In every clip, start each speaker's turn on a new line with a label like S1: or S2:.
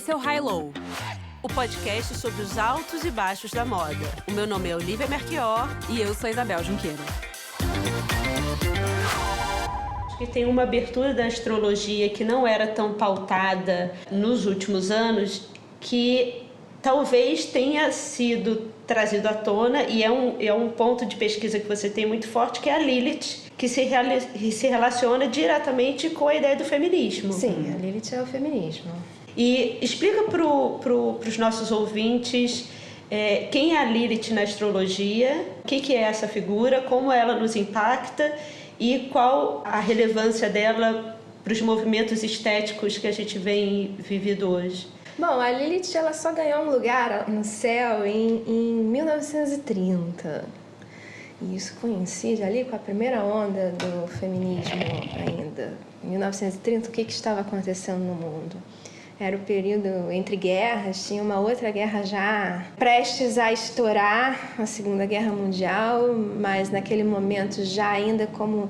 S1: Esse é o High Low, o podcast sobre os altos e baixos da moda. O meu nome é Olivia Merchior
S2: e eu sou Isabel Junqueira.
S3: Acho que tem uma abertura da astrologia que não era tão pautada nos últimos anos, que talvez tenha sido trazido à tona, e é um ponto de pesquisa que você tem muito forte, que é a Lilith, que se relaciona diretamente com a ideia do feminismo.
S4: Sim, a Lilith é o feminismo.
S3: E explica para os nossos ouvintes quem é a Lilith na astrologia, o que é essa figura, como ela nos impacta e qual a relevância dela para os movimentos estéticos que a gente vem vivido hoje.
S4: Bom, a Lilith ela só ganhou um lugar no céu em 1930. E isso coincide ali com a primeira onda do feminismo ainda. Em 1930, o que estava acontecendo no mundo? Era o período entre guerras, tinha uma outra guerra já prestes a estourar, a Segunda Guerra Mundial, mas naquele momento já ainda como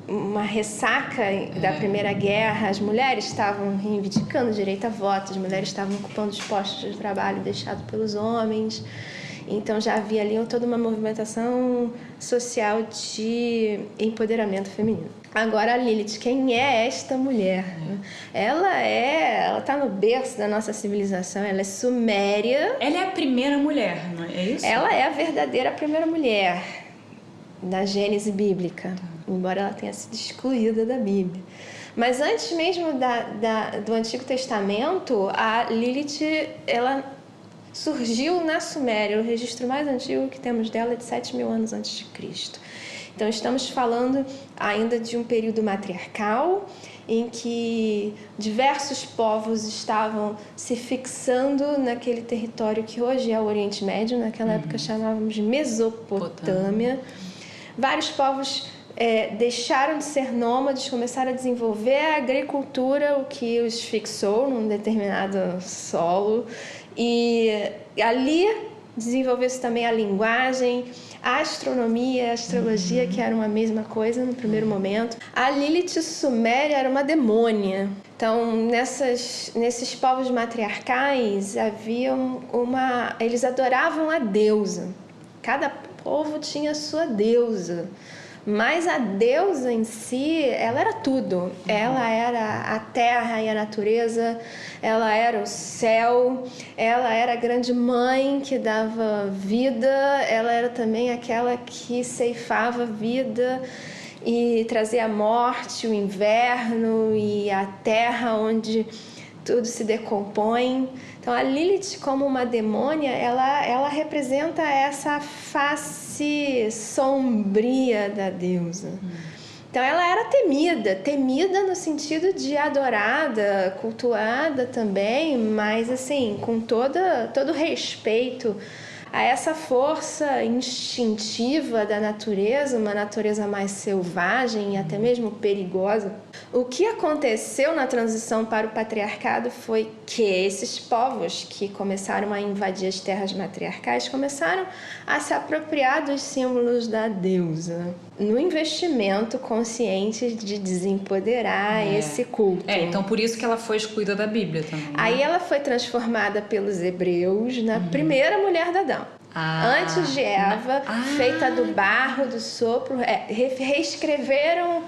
S4: uma ressaca da Primeira Guerra, as mulheres estavam reivindicando direito a voto, as mulheres estavam ocupando os postos de trabalho deixados pelos homens. Então já havia ali toda uma movimentação social de empoderamento feminino. Agora a Lilith, quem é esta mulher? Ela está no berço da nossa civilização, ela é suméria.
S2: Ela é a primeira mulher, não é isso?
S4: Ela é a verdadeira primeira mulher da Gênese bíblica, embora ela tenha sido excluída da Bíblia. Mas antes mesmo do Antigo Testamento, a Lilith, ela surgiu na Suméria. O registro mais antigo que temos dela é de 7.000 anos antes de Cristo. Então estamos falando ainda de um período matriarcal em que diversos povos estavam se fixando naquele território que hoje é o Oriente Médio, naquela época chamávamos de Mesopotâmia. Vários povos deixaram de ser nômades, começaram a desenvolver a agricultura, o que os fixou num determinado solo. E ali desenvolveu-se também a linguagem, a astronomia, a astrologia, que era uma mesma coisa no primeiro momento. A Lilith suméria era uma demônia. Então, nesses povos matriarcais, eles adoravam a deusa. Cada povo tinha a sua deusa. Mas a deusa em si, ela era tudo. Ela era a terra e a natureza, ela era o céu, ela era a grande mãe que dava vida, ela era também aquela que ceifava a vida e trazia a morte, o inverno e a terra onde tudo se decompõe. Então a Lilith, como uma demônia, ela representa essa face sombria da deusa. Então ela era temida no sentido de adorada, cultuada também, mas assim, com todo respeito a essa força instintiva da natureza, uma natureza mais selvagem e até mesmo perigosa. O que aconteceu na transição para o patriarcado foi que esses povos que começaram a invadir as terras matriarcais começaram a se apropriar dos símbolos da deusa, no investimento consciente de desempoderar esse culto.
S2: Então por isso que ela foi excluída da Bíblia também. Né?
S4: Aí ela foi transformada pelos hebreus na primeira mulher de Adão. Antes de Eva, feita do barro, do sopro, reescreveram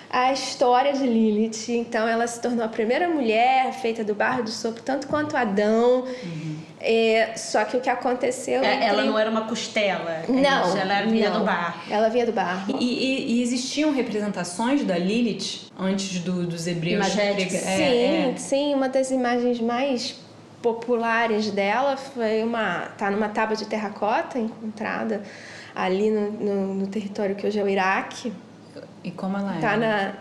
S4: a história de Lilith. Então ela se tornou a primeira mulher feita do barro, do sopro, tanto quanto Adão. Só que o que aconteceu...
S3: Ela não era uma costela.
S4: Não.
S3: Ela vinha do barro.
S4: Ela vinha do barro.
S2: E existiam representações da Lilith antes dos hebreus?
S4: Sim. Uma das imagens mais populares dela tá numa tábua de terracota encontrada ali no território que hoje é o Iraque.
S2: E como ela é?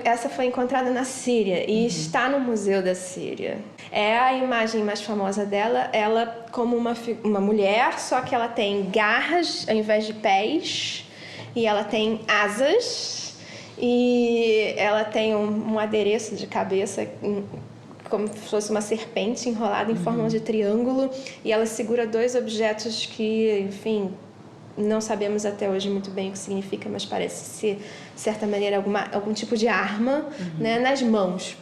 S4: Essa foi encontrada na Síria e está no Museu da Síria. É a imagem mais famosa dela, ela como uma mulher, só que ela tem garras ao invés de pés, e ela tem asas, e ela tem um adereço de cabeça como se fosse uma serpente enrolada em forma de triângulo, e ela segura dois objetos que, enfim, não sabemos até hoje muito bem o que significa, mas parece ser, de certa maneira, algum tipo de arma, né, nas mãos.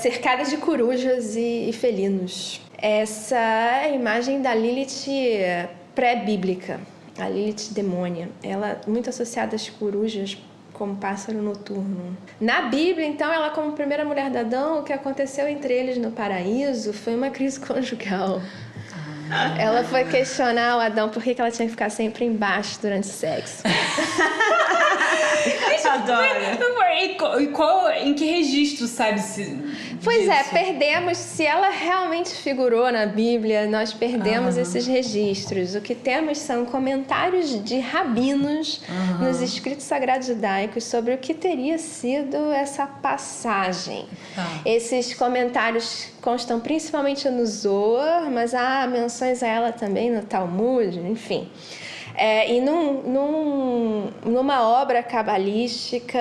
S4: cercada de corujas e felinos. Essa é a imagem da Lilith pré-bíblica, a Lilith demônia. Ela muito associada às corujas como pássaro noturno. Na Bíblia, então, ela como primeira mulher de Adão, o que aconteceu entre eles no paraíso foi uma crise conjugal. Ela foi questionar o Adão por que ela tinha que ficar sempre embaixo durante o sexo.
S2: Adoro. Em que registro sabe-se?
S4: Pois é, perdemos. Se ela realmente figurou na Bíblia, nós perdemos esses registros. O que temos são comentários de rabinos nos escritos sagrados judaicos sobre o que teria sido essa passagem. Esses comentários constam principalmente no Zohar, mas há menções a ela também no Talmud, enfim. E numa obra cabalística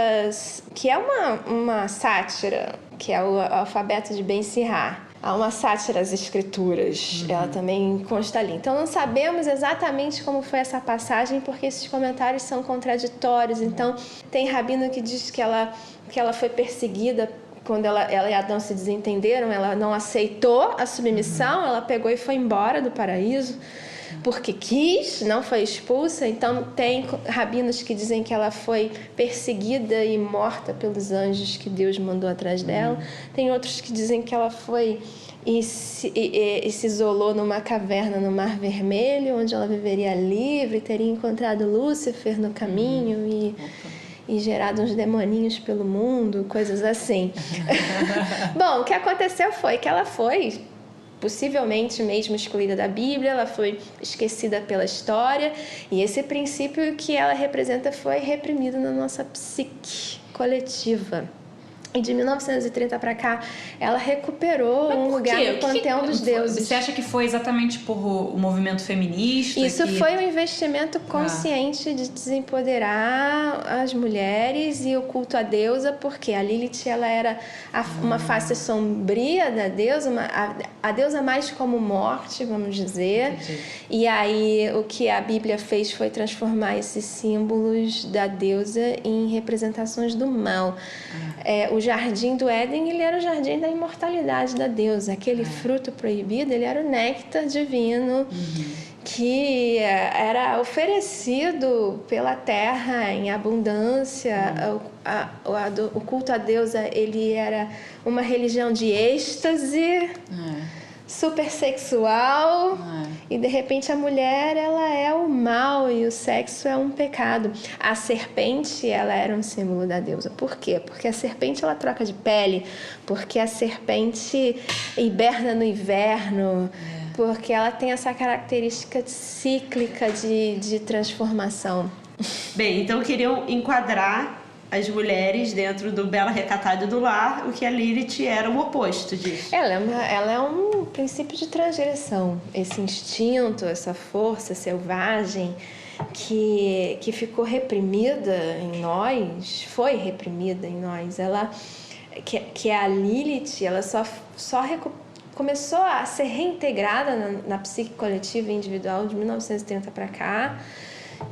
S4: que é uma sátira, que é o Alfabeto de Ben Sirá. Há uma sátira às escrituras, ela também consta ali. Então não sabemos exatamente como foi essa passagem, porque esses comentários são contraditórios. Então tem rabino que diz que ela foi perseguida quando ela e Adão se desentenderam, ela não aceitou a submissão, ela pegou e foi embora do paraíso porque quis, não foi expulsa. Então tem rabinos que dizem que ela foi perseguida e morta pelos anjos que Deus mandou atrás dela. Tem outros que dizem que ela foi e se isolou numa caverna no Mar Vermelho, onde ela viveria livre, teria encontrado Lúcifer no caminho e gerado uns demoninhos pelo mundo, coisas assim. Bom, o que aconteceu foi que ela foi possivelmente mesmo excluída da Bíblia, ela foi esquecida pela história, e esse princípio que ela representa foi reprimido na nossa psique coletiva. E de 1930 para cá, ela recuperou um lugar no panteão dos deuses.
S2: Você acha que foi exatamente por o movimento feminista?
S4: Isso foi um investimento consciente de desempoderar as mulheres e o culto à deusa, porque a Lilith ela era uma face sombria da deusa, a deusa mais como morte, vamos dizer.
S2: Entendi.
S4: E aí o que a Bíblia fez foi transformar esses símbolos da deusa em representações do mal. O jardim do Éden, ele era o jardim da imortalidade da deusa. Aquele fruto proibido, ele era o néctar divino que era oferecido pela terra em abundância. O culto à deusa, ele era uma religião de êxtase, super sexual, e de repente a mulher ela é o mal e o sexo é um pecado. A serpente ela era um símbolo da deusa. Por quê? Porque a serpente ela troca de pele, porque a serpente hiberna no inverno, porque ela tem essa característica cíclica de transformação.
S3: Bem, então queriam enquadrar as mulheres dentro do Bela Recatada do Lar, o que a Lilith era o oposto disso.
S4: Ela é um princípio de transgressão, esse instinto, essa força selvagem que ficou reprimida em nós, foi reprimida em nós. Ela, que a Lilith, ela só começou a ser reintegrada na psique coletiva e individual de 1930 para cá.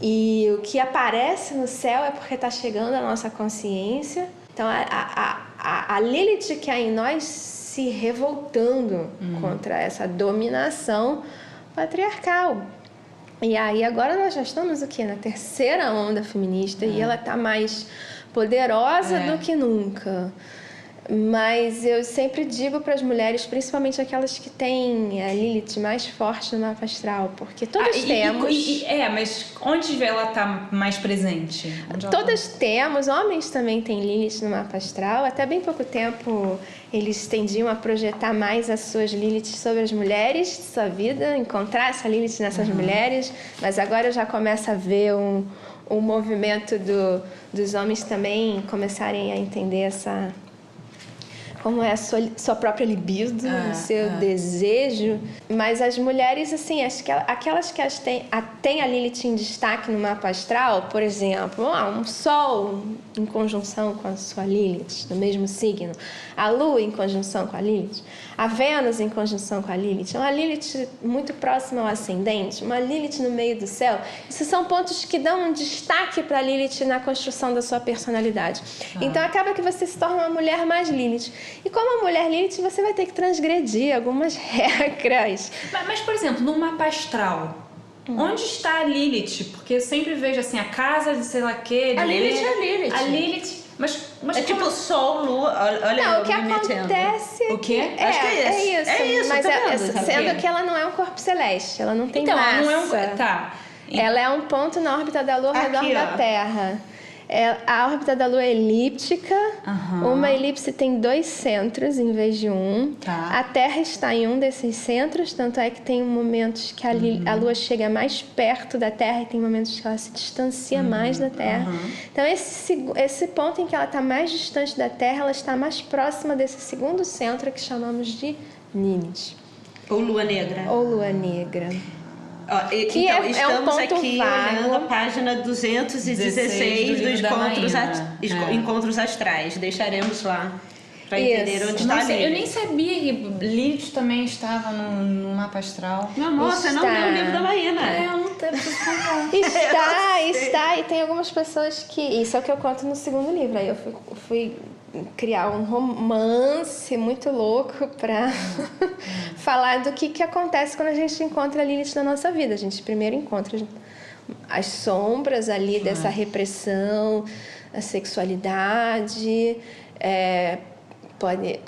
S4: E o que aparece no céu é porque está chegando a nossa consciência. Então, a Lilith que há em nós se revoltando contra essa dominação patriarcal. E aí, agora nós já estamos o quê? Na terceira onda feminista e ela está mais poderosa do que nunca. Mas eu sempre digo para as mulheres, principalmente aquelas que têm a Lilith mais forte no mapa astral, porque todas temos...
S2: mas onde ela está mais presente?
S4: Todas temos, homens também têm Lilith no mapa astral. Até bem pouco tempo eles tendiam a projetar mais as suas Lilith sobre as mulheres de sua vida, encontrar essa Lilith nessas mulheres, mas agora eu já começo a ver um movimento dos homens também começarem a entender como é a sua própria libido, o seu desejo. Mas as mulheres, assim, aquelas que têm a Lilith em destaque no mapa astral, por exemplo, um Sol em conjunção com a sua Lilith, no mesmo signo, a Lua em conjunção com a Lilith, a Vênus em conjunção com a Lilith, uma Lilith muito próxima ao ascendente, uma Lilith no meio do céu. Esses são pontos que dão um destaque para a Lilith na construção da sua personalidade. Então acaba que você se torna uma mulher mais Lilith. E como mulher Lilith, você vai ter que transgredir algumas regras.
S2: Mas, por exemplo, no mapa astral, onde está a Lilith? Porque eu sempre vejo assim, a casa de sei lá o quê.
S3: A Lilith é a Lilith.
S2: A Lilith. Mas
S3: É tipo Sol, Lua. Olha,
S4: Não,
S3: eu
S4: o que
S3: me metendo.
S4: acontece...
S2: O quê?
S3: Acho que é isso. É isso,
S4: mas
S3: tá vendo?
S4: sendo que ela não é um corpo celeste, ela não tem
S2: então,
S4: massa.
S2: não é um... Tá.
S4: Ela é um ponto na órbita da Lua ao redor
S3: Aqui,
S4: da
S3: ó.
S4: Terra. A órbita da Lua é elíptica.
S2: Aham.
S4: Uma elipse tem 2 centros em vez de um.
S2: Tá.
S4: A Terra está em um desses centros, tanto é que tem momentos que a Lua chega mais perto da Terra e tem momentos que ela se distancia mais da Terra. Então, esse ponto em que ela está mais distante da Terra, ela está mais próxima desse segundo centro que chamamos de Lilith,
S3: Ou Lua Negra.
S4: ou Lua Negra.
S3: Ó,
S4: Que
S3: então,
S4: é um
S3: estamos
S4: ponto
S3: aqui
S4: vago.
S3: olhando a página 216
S2: do
S3: dos
S2: livro da Maína.
S3: encontros astrais. Deixaremos lá para
S4: Isso.
S3: entender onde está
S2: Nossa,
S3: a
S2: eu nem
S3: Lilith.
S2: sabia que Lilith também estava no mapa astral.
S3: Meu amor, você não
S4: Está.
S3: leu o livro da Maína.
S2: Eu não tenho preciso comprar.
S4: Está, e tem algumas pessoas que... Isso é o que eu conto no segundo livro. Aí eu fui criar um romance muito louco para falar do que acontece quando a gente encontra a Lilith na nossa vida. A gente primeiro encontra as sombras ali dessa repressão, a sexualidade,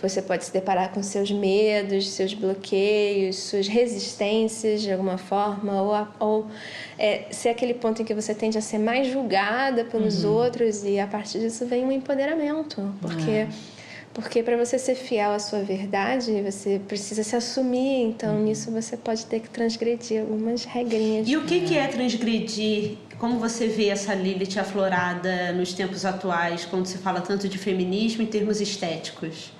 S4: você pode se deparar com seus medos, seus bloqueios, suas resistências de alguma forma, ou ser aquele ponto em que você tende a ser mais julgada pelos outros, e a partir disso vem um empoderamento. Porque para você ser fiel à sua verdade, você precisa se assumir. Então, nisso você pode ter que transgredir algumas regrinhas.
S3: E o que é transgredir? Como você vê essa Lilith aflorada nos tempos atuais, quando se fala tanto de feminismo em termos estéticos?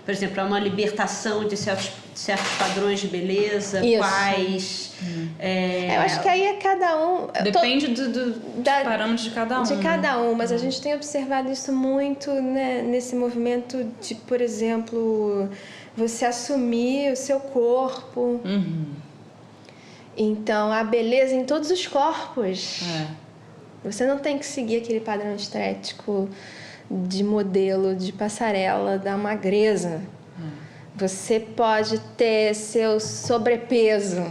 S3: Por exemplo, é uma libertação de certos padrões de beleza,
S4: Isso.
S3: quais...
S4: Eu acho que aí é cada um...
S2: Depende dos parâmetros de cada um.
S4: De cada
S2: né?
S4: um, mas a gente tem observado isso muito, né, nesse movimento de, por exemplo, você assumir o seu corpo. Então, a beleza em todos os corpos. Você não tem que seguir aquele padrão estético de modelo, de passarela, da magreza. Você pode ter seu sobrepeso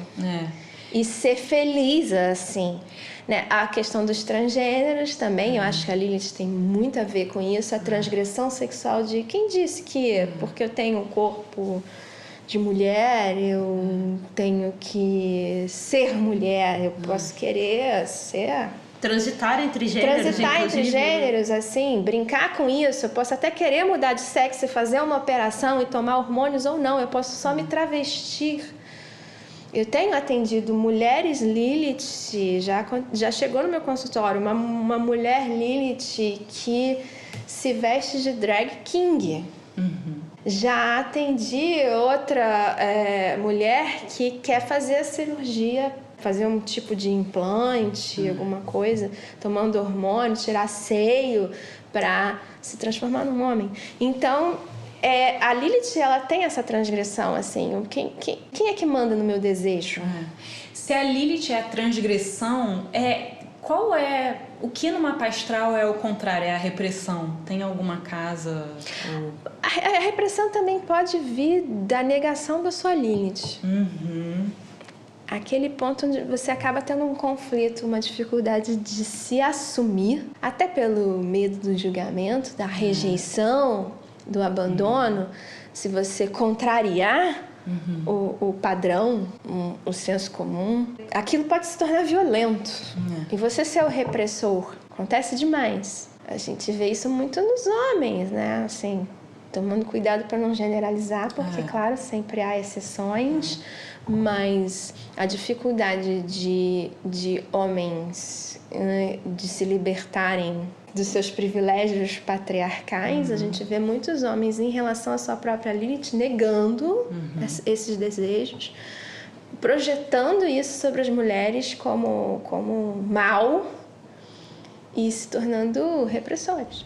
S4: e ser feliz assim. Né? A questão dos transgêneros também, eu acho que a Lilith tem muito a ver com isso, a transgressão sexual de quem disse que porque eu tenho um corpo de mulher, eu tenho que ser mulher, eu posso querer ser...
S3: Transitar entre gêneros,
S4: Transitar entre
S3: inclusive,
S4: gêneros, assim, brincar com isso. Eu posso até querer mudar de sexo e fazer uma operação e tomar hormônios ou não. Eu posso só me travestir. Eu tenho atendido mulheres Lilith, já chegou no meu consultório, uma mulher Lilith que se veste de drag king. Já atendi outra mulher que quer fazer a cirurgia, fazer um tipo de implante, alguma coisa, tomando hormônio, tirar seio para se transformar num homem. Então, a Lilith, ela tem essa transgressão, assim, quem é que manda no meu desejo?
S2: Se a Lilith é a transgressão, qual é... O que no mapa astral é o contrário? É a repressão? Tem alguma casa?
S4: A repressão também pode vir da negação da sua Lilith. Aquele ponto onde você acaba tendo um conflito, uma dificuldade de se assumir, até pelo medo do julgamento, da rejeição, do abandono. Se você contrariar o padrão, o senso comum, aquilo pode se tornar violento. E você ser o repressor acontece demais. A gente vê isso muito nos homens, né? Assim, tomando cuidado para não generalizar, porque, claro, sempre há exceções, mas a dificuldade de homens de se libertarem dos seus privilégios patriarcais, a gente vê muitos homens em relação à sua própria Lilith negando esses desejos, projetando isso sobre as mulheres como mal e se tornando repressores.